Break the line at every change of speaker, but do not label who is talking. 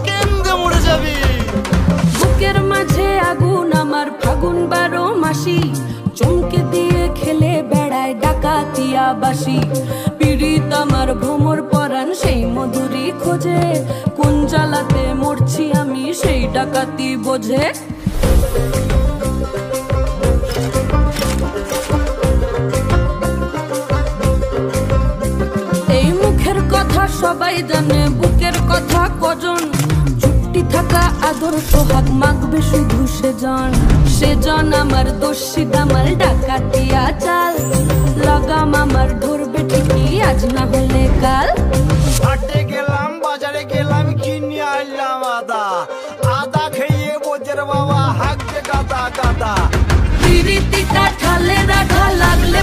কেন্দ্রে মরে যাবি।
বুকের মাঝে আগুন আমার ফাগুন 12 মাসি, চমকে দিয়ে খেলে বেড়ায় ডাকাতিয়া বাসি। পীড়িত আমার ভ্রমর পরাণ সেই মধুরী খোঁজে, কোন জ্বালাতে মরছি আমি সেই ডাকাতি বোঝে। এই মুখের কথা সবাই জানে, বুকের কথা কজন, চুপটি থাকা আদর সোহাগ মাগবে শুধু সেজন আমার দোষী দামাল ডাকাতিয়া চাল। লাগাম আমার ধরবে ঠিকই আজ না হলে কাল।
হাটে গেলাম বাজারে গেলাম কিনে আনলাম আদা, আদা খেয়ে বোঝের বাবা হাঁকছে গাদা গাদা।
পিরিতিটা ঠালে রাখা লাগলে